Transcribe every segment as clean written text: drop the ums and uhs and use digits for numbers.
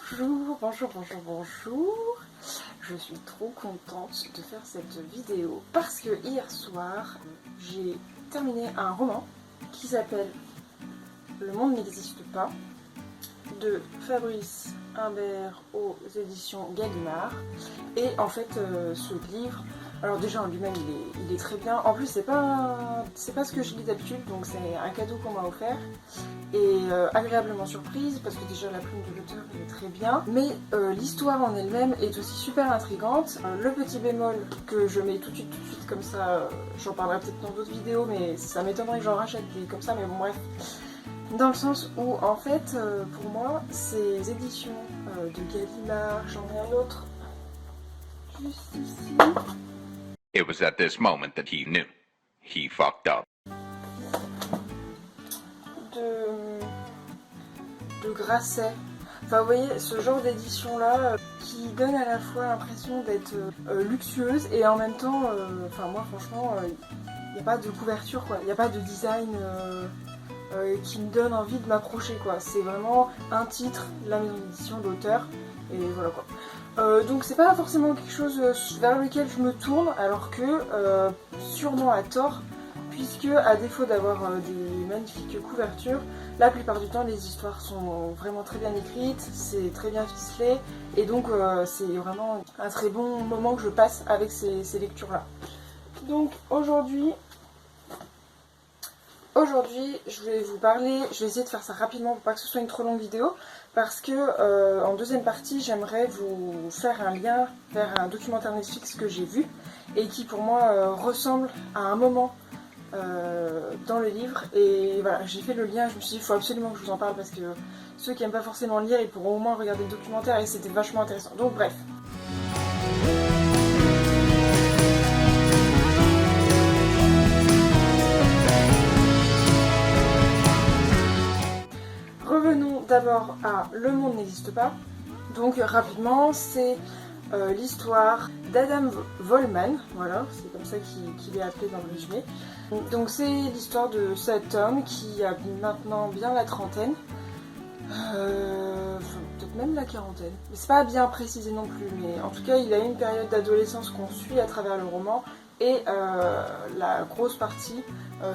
Bonjour. Je suis trop contente de faire cette vidéo parce que hier soir, j'ai terminé un roman qui s'appelle Le monde n'existe pas de Fabrice Humbert aux éditions Gallimard. Et en fait, ce livre, alors déjà en lui-même il est très bien. En plus, c'est pas ce que je lis d'habitude, donc c'est un cadeau qu'on m'a offert. Et agréablement surprise parce que déjà la plume de l'auteur est très bien, mais l'histoire en elle-même est aussi super intrigante. Le petit bémol que je mets tout de suite comme ça, j'en parlerai peut-être dans d'autres vidéos, mais ça m'étonnerait que j'en rachète des comme ça, mais bon bref. Dans le sens où en fait pour moi ces éditions de Gallimard, j'en ai un autre juste ici. It was at this moment that he knew. He fucked up. De Grasset. Enfin, vous voyez, ce genre d'édition là qui donne à la fois l'impression d'être luxueuse et en même temps, enfin, moi franchement, il n'y a pas de couverture quoi, il n'y a pas de design qui me donne envie de m'approcher quoi. C'est vraiment un titre, la maison d'édition, l'auteur, et voilà quoi. Donc c'est pas forcément quelque chose vers lequel je me tourne, alors que sûrement à tort, puisque à défaut d'avoir des magnifiques couvertures, la plupart du temps les histoires sont vraiment très bien écrites, c'est très bien ficelé, et donc c'est vraiment un très bon moment que je passe avec ces lectures là. Donc aujourd'hui je vais vous parler, je vais essayer de faire ça rapidement pour pas que ce soit une trop longue vidéo, parce que en deuxième partie j'aimerais vous faire un lien vers un documentaire Netflix que j'ai vu et qui pour moi ressemble à un moment dans le livre, et voilà, j'ai fait le lien, je me suis dit il faut absolument que je vous en parle parce que ceux qui n'aiment pas forcément lire ils pourront au moins regarder le documentaire, et c'était vachement intéressant. Donc bref. Revenons d'abord à Le monde n'existe pas. Donc rapidement, c'est l'histoire d'Adam Vollmann, voilà, c'est comme ça qu'il est appelé dans le résumé. Donc c'est l'histoire de cet homme qui a maintenant bien la trentaine, peut-être même la quarantaine, mais c'est pas bien précisé non plus, mais en tout cas il a eu une période d'adolescence qu'on suit à travers le roman, et la grosse partie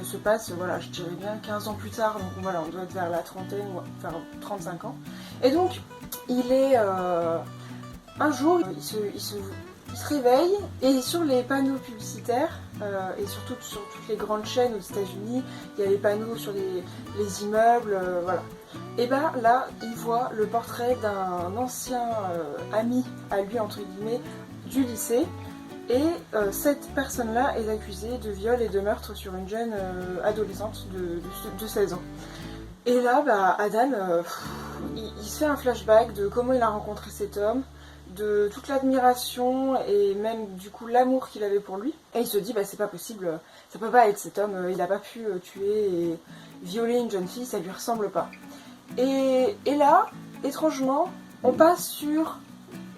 se passe, voilà, je dirais bien 15 ans plus tard, donc voilà, on doit être vers la trentaine, ou vers 35 ans. Et donc, il est... un jour, il se réveille, et sur les panneaux publicitaires, et surtout sur toutes les grandes chaînes aux États-Unis, il y a les panneaux sur les immeubles, voilà. Et ben là, il voit le portrait d'un ancien ami à lui, entre guillemets, du lycée. Et cette personne-là est accusée de viol et de meurtre sur une jeune adolescente de 16 ans. Et là, bah, Adam, il se fait un flashback de comment il a rencontré cet homme, de toute l'admiration et même du coup l'amour qu'il avait pour lui. Et il se dit, bah c'est pas possible, ça peut pas être cet homme, il a pas pu tuer et violer une jeune fille, ça lui ressemble pas. Et là, étrangement, on passe sur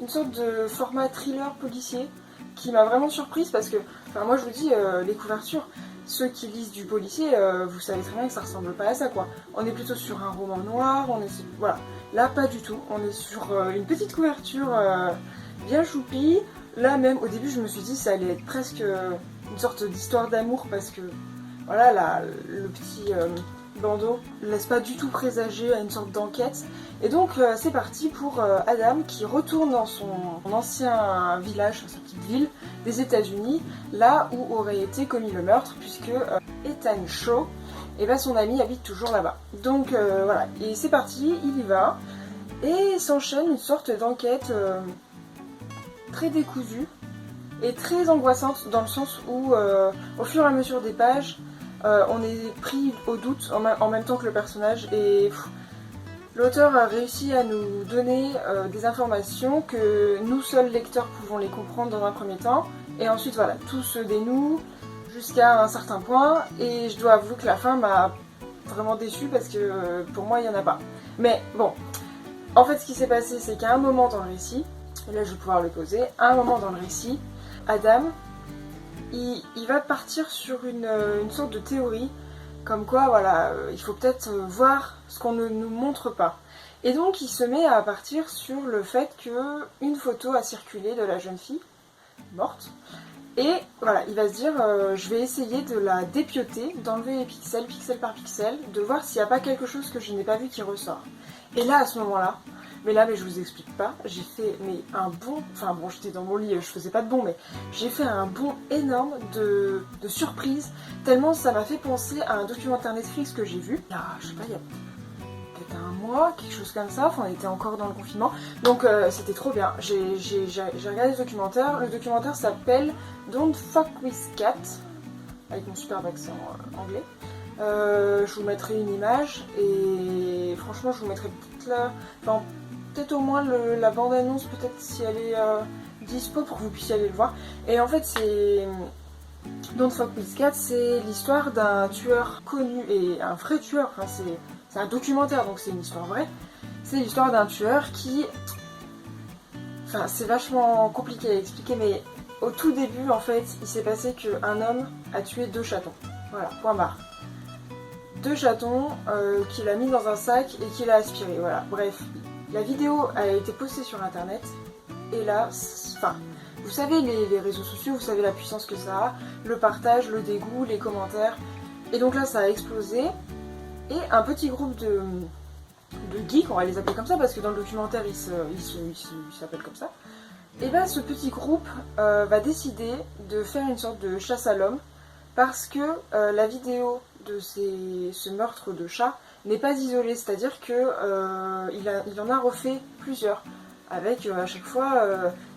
une sorte de format thriller policier qui m'a vraiment surprise parce que, enfin moi je vous dis, les couvertures, ceux qui lisent du policier, vous savez très bien que ça ressemble pas à ça quoi. On est plutôt sur un roman noir, voilà. Là pas du tout, on est sur une petite couverture bien choupie. Là même au début je me suis dit ça allait être presque une sorte d'histoire d'amour parce que voilà, le petit bandeau ne laisse pas du tout présager à une sorte d'enquête. Et donc c'est parti pour Adam qui retourne dans son ancien village, sa petite ville des États-Unis, là où aurait été commis le meurtre, puisque Ethan Shaw, et ben, son ami habite toujours là-bas. Donc voilà, et c'est parti, il y va, et s'enchaîne une sorte d'enquête très décousue et très angoissante, dans le sens où au fur et à mesure des pages, on est pris au doute en même temps que le personnage, et l'auteur a réussi à nous donner des informations que nous seuls lecteurs pouvons les comprendre dans un premier temps, et ensuite voilà, tout se dénoue jusqu'à un certain point, et je dois avouer que la fin m'a vraiment déçue parce que pour moi il n'y en a pas. Mais bon, en fait ce qui s'est passé c'est qu'à un moment dans le récit, et là je vais pouvoir le poser, à un moment dans le récit, Adam, il va partir sur une sorte de théorie, comme quoi voilà, il faut peut-être voir ce qu'on ne nous montre pas. Et donc il se met à partir sur le fait qu'une photo a circulé de la jeune fille morte. Et voilà, il va se dire, je vais essayer de la dépioter, d'enlever les pixels, pixel par pixel, de voir s'il n'y a pas quelque chose que je n'ai pas vu qui ressort. Et là, à ce moment-là, mais je vous explique pas, j'ai fait un bond, enfin bon, j'étais dans mon lit, je faisais pas de bond, mais j'ai fait un bond énorme de surprise, tellement ça m'a fait penser à un documentaire Netflix que j'ai vu, je sais pas, il y a peut-être un mois, quelque chose comme ça, enfin on était encore dans le confinement, donc c'était trop bien. J'ai regardé le documentaire s'appelle Don't Fuck with Cat, avec mon superbe accent anglais. Je vous mettrai une image, et franchement je vous mettrai peut-être là, enfin peut-être au moins la bande-annonce, peut-être si elle est dispo pour que vous puissiez aller le voir. Et en fait c'est... Don't Fuck with Cat, c'est l'histoire d'un tueur connu, et un vrai tueur, enfin c'est un documentaire donc c'est une histoire vraie. C'est l'histoire d'un tueur qui... Enfin c'est vachement compliqué à expliquer, mais au tout début en fait il s'est passé qu'un homme a tué 2 chatons. Voilà, point barre. 2 chatons qu'il a mis dans un sac et qu'il a aspiré, voilà. Bref, la vidéo a été postée sur internet et là, enfin, vous savez les réseaux sociaux, vous savez la puissance que ça a, le partage, le dégoût, les commentaires, et donc là ça a explosé, et un petit groupe de geeks, on va les appeler comme ça parce que dans le documentaire il s'appelle comme ça, et bien ce petit groupe va décider de faire une sorte de chasse à l'homme parce que la vidéo de ce meurtre de chat n'est pas isolée, c'est-à-dire que il en a refait plusieurs, avec à chaque fois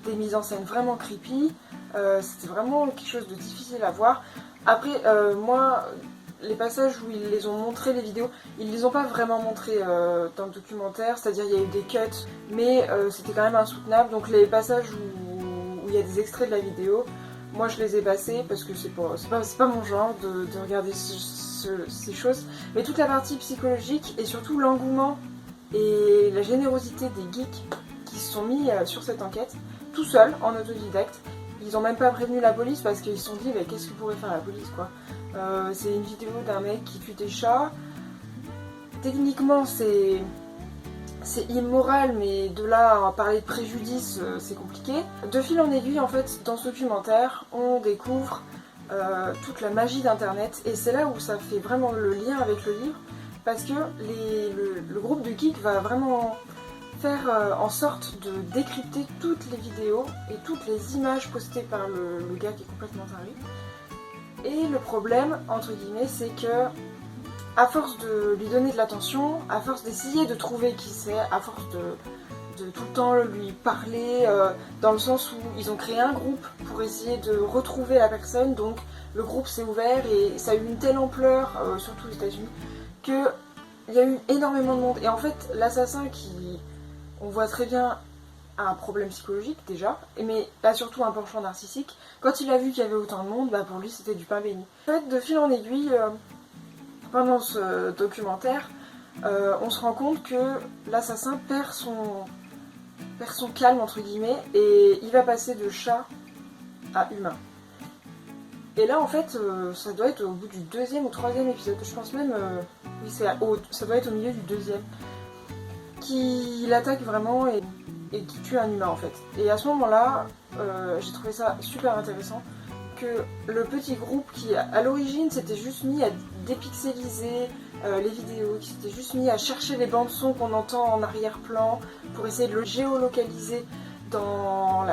des mises en scène vraiment creepy. C'était vraiment quelque chose de difficile à voir. Après, moi, les passages où ils les ont montrés, les vidéos, ils les ont pas vraiment montrés dans le documentaire, c'est-à-dire il y a eu des cuts, mais c'était quand même insoutenable. Donc les passages où il y a des extraits de la vidéo, moi je les ai passés parce que c'est pas mon genre de regarder ces choses. Mais toute la partie psychologique et surtout l'engouement et la générosité des geeks qui se sont mis sur cette enquête, tout seuls, en autodidacte. Ils ont même pas prévenu la police parce qu'ils se sont dit mais qu'est-ce que pourrait faire la police quoi. C'est une vidéo d'un mec qui tue des chats. Techniquement c'est immoral, mais de là à parler de préjudice, c'est compliqué. De fil en aiguille, en fait, dans ce documentaire, on découvre toute la magie d'Internet, et c'est là où ça fait vraiment le lien avec le livre, parce que le groupe de geeks va vraiment faire en sorte de décrypter toutes les vidéos et toutes les images postées par le gars qui est complètement taré. Et le problème, entre guillemets, c'est que à force de lui donner de l'attention, à force d'essayer de trouver qui c'est, à force de tout le temps lui parler, dans le sens où ils ont créé un groupe pour essayer de retrouver la personne, donc le groupe s'est ouvert et ça a eu une telle ampleur, surtout aux États-Unis, qu'il y a eu énormément de monde. Et en fait, l'assassin qui, on voit très bien, a un problème psychologique déjà, mais a surtout un penchant narcissique. Quand il a vu qu'il y avait autant de monde, pour lui c'était du pain béni. En fait, de fil en aiguille, pendant ce documentaire, on se rend compte que l'assassin perd son calme entre guillemets et il va passer de chat à humain. Et là en fait ça doit être au bout du 2e ou 3e épisode, je pense même, oui ça doit être au milieu du 2e, qu'il attaque vraiment et qui tue un humain en fait. Et à ce moment-là, j'ai trouvé ça super intéressant que le petit groupe qui à l'origine s'était juste mis à dépixeliser les vidéos, qui s'était juste mis à chercher les bandes son qu'on entend en arrière-plan pour essayer de le géolocaliser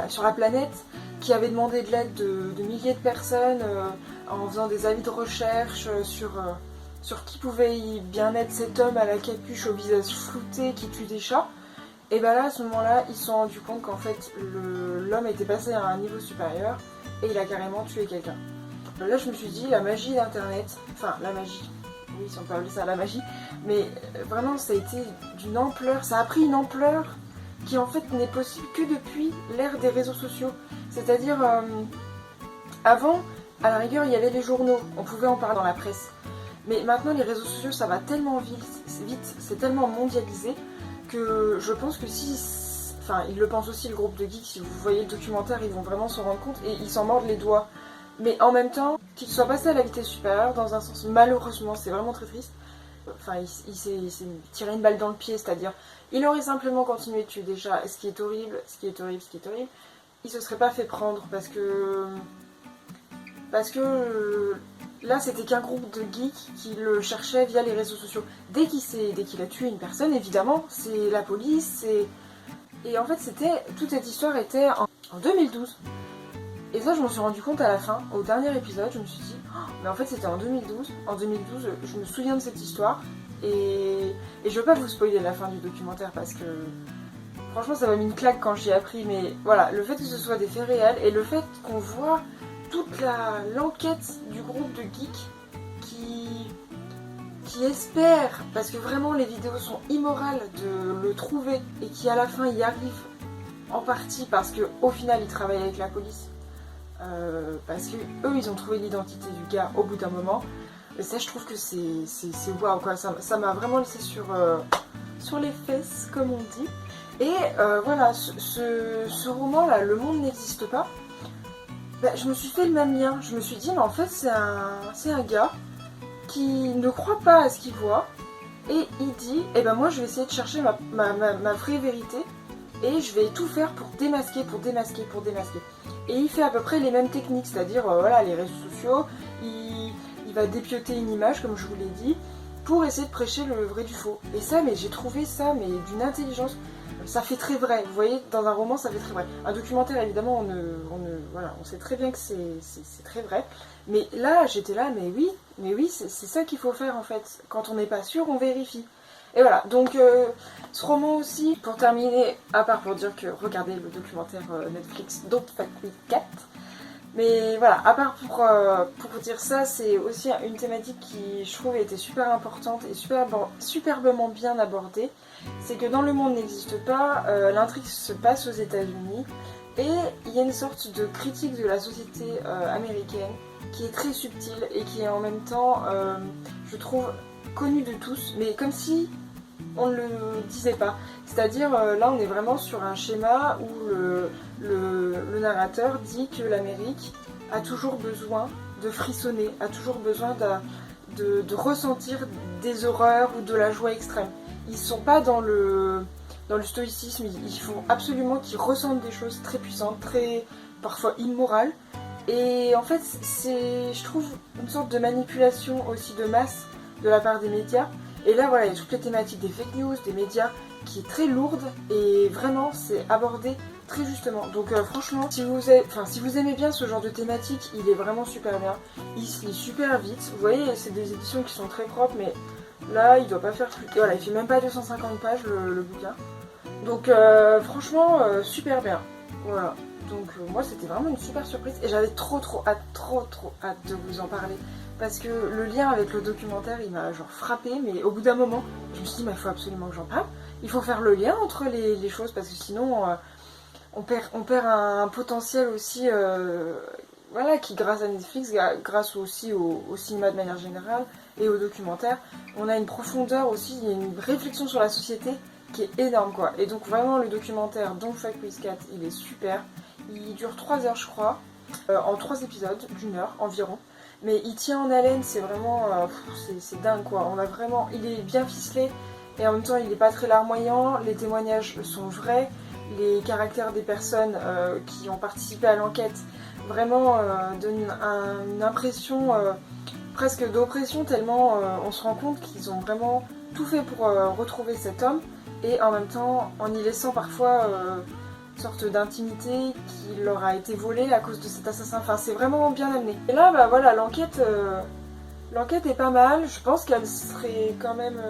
sur la planète, qui avait demandé de l'aide de milliers de personnes en faisant des avis de recherche sur qui pouvait bien être cet homme à la capuche au visage flouté qui tue des chats. Et là à ce moment-là ils se sont rendus compte qu'en fait l'homme était passé à un niveau supérieur et il a carrément tué quelqu'un. Là je me suis dit la magie d'internet, enfin la magie, oui si on peut appeler ça la magie, mais vraiment ça a été d'une ampleur, ça a pris une ampleur qui en fait n'est possible que depuis l'ère des réseaux sociaux. C'est-à-dire avant, à la rigueur il y avait les journaux, on pouvait en parler dans la presse. Mais maintenant les réseaux sociaux ça va tellement vite, c'est tellement mondialisé que je pense que enfin ils le pensent aussi le groupe de geeks, si vous voyez le documentaire ils vont vraiment s'en rendre compte et ils s'en mordent les doigts. Mais en même temps, qu'ils soient passés à la vitesse supérieure, dans un sens malheureusement c'est vraiment très triste, Enfin, il s'est tiré une balle dans le pied, c'est-à-dire, il aurait simplement continué de tuer déjà, ce qui est horrible, ce qui est horrible, ce qui est horrible. Il se serait pas fait prendre parce que là, c'était qu'un groupe de geeks qui le cherchait via les réseaux sociaux. Dès qu'il a tué une personne, évidemment, c'est la police, et en fait, toute cette histoire était en 2012. Et ça, je m'en suis rendu compte à la fin, au dernier épisode, je me suis dit, oh, mais en fait, c'était en 2012. En 2012, je me souviens de cette histoire, et je veux pas vous spoiler la fin du documentaire parce que franchement, ça m'a mis une claque quand j'y ai appris, mais voilà, le fait que ce soit des faits réels et le fait qu'on voit toute l'enquête du groupe de geeks qui espère, parce que vraiment les vidéos sont immorales, de le trouver et qui à la fin y arrive en partie parce qu'au final ils travaillent avec la police, parce que eux ils ont trouvé l'identité du gars au bout d'un moment. Et ça, je trouve que c'est waouh quoi, ça m'a vraiment laissé sur les fesses comme on dit. Et voilà, ce roman là, Le Monde n'existe pas, bah, je me suis fait le même lien. Je me suis dit, mais en fait, c'est un gars qui ne croit pas à ce qu'il voit. Et il dit, eh ben moi, je vais essayer de chercher ma vraie vérité. Et je vais tout faire pour démasquer. Et il fait à peu près les mêmes techniques. C'est-à-dire, voilà, les réseaux sociaux. Il va dépioter une image, comme je vous l'ai dit, pour essayer de prêcher le vrai du faux. Et ça, mais j'ai trouvé ça, mais d'une intelligence... Ça fait très vrai, vous voyez, dans un roman ça fait très vrai. Un documentaire évidemment on sait très bien que c'est très vrai. Mais là j'étais là, mais oui c'est ça qu'il faut faire en fait. Quand on n'est pas sûr, on vérifie. Et voilà, donc ce roman aussi, pour terminer, à part pour dire que regardez le documentaire Netflix Don't Fuck With Cat. Mais voilà, à part pour dire ça, c'est aussi une thématique qui, je trouve, était super importante et superbement bien abordée. C'est que dans Le Monde n'existe pas, l'intrigue se passe aux États-Unis et il y a une sorte de critique de la société américaine qui est très subtile et qui est en même temps, je trouve, connue de tous, mais comme si on ne le disait pas. C'est-à-dire, là, on est vraiment sur un schéma où le narrateur dit que l'Amérique a toujours besoin de frissonner, a toujours besoin de ressentir des horreurs ou de la joie extrême. Ils sont pas dans le stoïcisme, il faut absolument qu'ils ressentent des choses très puissantes, très parfois immorales. Et en fait, c'est, je trouve, une sorte de manipulation aussi de masse de la part des médias. Et là, voilà, il y a toutes les thématiques des fake news, des médias, qui est très lourde, et vraiment, c'est abordé très justement. Donc franchement, si vous aimez bien ce genre de thématique, il est vraiment super bien. Il se lit super vite. Vous voyez, c'est des éditions qui sont très propres, mais là, il doit pas faire plus... Voilà, il fait même pas 250 pages, le bouquin. Donc franchement, super bien. Voilà. Donc moi, c'était vraiment une super surprise, et j'avais trop hâte de vous en parler. Parce que le lien avec le documentaire, il m'a genre frappé, mais au bout d'un moment, je me suis dit, mais il faut absolument que j'en parle. Il faut faire le lien entre les choses, parce que sinon, on perd un potentiel aussi, voilà, qui grâce à Netflix, grâce aussi au cinéma de manière générale, et au documentaire, on a une profondeur aussi, il y a une réflexion sur la société qui est énorme, quoi. Et donc vraiment, le documentaire Don't Fuck With Cat, il est super. Il dure 3 heures, je crois, en 3 épisodes, d'1 heure environ. Mais il tient en haleine, c'est vraiment... c'est dingue quoi, il est bien ficelé et en même temps il n'est pas très larmoyant, les témoignages sont vrais, les caractères des personnes qui ont participé à l'enquête vraiment donnent une impression presque d'oppression tellement on se rend compte qu'ils ont vraiment tout fait pour retrouver cet homme et en même temps en y laissant parfois... sorte d'intimité qui leur a été volée à cause de cet assassin. Enfin, c'est vraiment bien amené. Et là, bah voilà, l'enquête est pas mal. Je pense qu'elle serait quand même...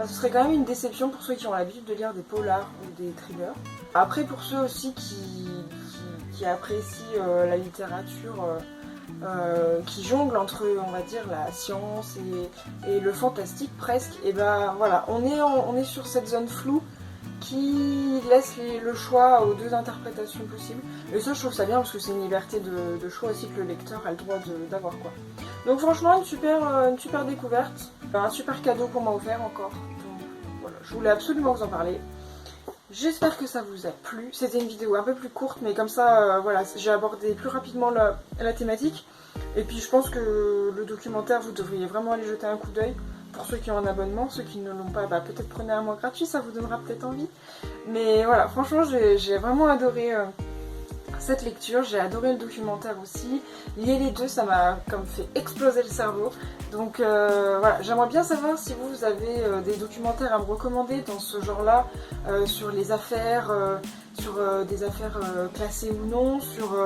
ce serait quand même une déception pour ceux qui ont l'habitude de lire des polars ou des thrillers. Après, pour ceux aussi qui apprécient la littérature, qui jongle entre, on va dire, la science et le fantastique presque, et bah voilà, on est sur cette zone floue qui laisse le choix aux 2 interprétations possibles. Et ça, je trouve ça bien parce que c'est une liberté de choix aussi que le lecteur a le droit d'avoir, quoi. Donc franchement, une super découverte, un super cadeau qu'on m'a offert encore. Donc voilà, je voulais absolument vous en parler. J'espère que ça vous a plu. C'était une vidéo un peu plus courte, mais comme ça, voilà, j'ai abordé plus rapidement la thématique. Et puis je pense que le documentaire, vous devriez vraiment aller jeter un coup d'œil pour ceux qui ont un abonnement, ceux qui ne l'ont pas, bah, peut-être prenez un mois gratuit, ça vous donnera peut-être envie. Mais voilà, franchement j'ai vraiment adoré cette lecture, j'ai adoré le documentaire aussi. Lier les deux, ça m'a comme fait exploser le cerveau. Donc voilà, j'aimerais bien savoir si vous avez des documentaires à me recommander dans ce genre-là, sur les affaires, sur des affaires classées ou non, sur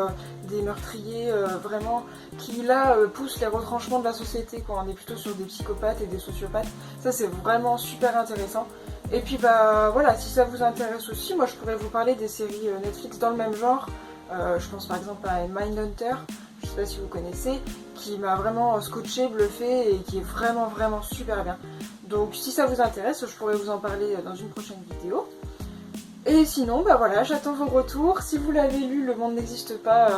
des meurtriers vraiment qui là poussent les retranchements de la société quand on est plutôt sur des psychopathes et des sociopathes. Ça c'est vraiment super intéressant. Et puis bah voilà, si ça vous intéresse aussi, moi je pourrais vous parler des séries Netflix dans le même genre. Je pense par exemple à Mindhunter, je sais pas si vous connaissez, qui m'a vraiment scotché, bluffé et qui est vraiment super bien. Donc si ça vous intéresse, je pourrais vous en parler dans une prochaine vidéo. Et sinon, bah voilà, j'attends vos retours. Si vous l'avez lu, Le Monde n'existe pas,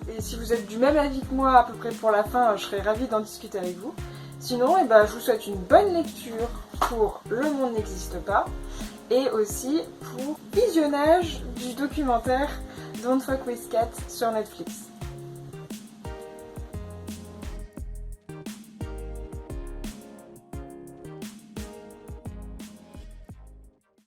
et si vous êtes du même avis que moi à peu près pour la fin, je serais ravie d'en discuter avec vous. Sinon, je vous souhaite une bonne lecture pour Le Monde n'existe pas, et aussi pour visionnage du documentaire Don't Fuck with Cats sur Netflix.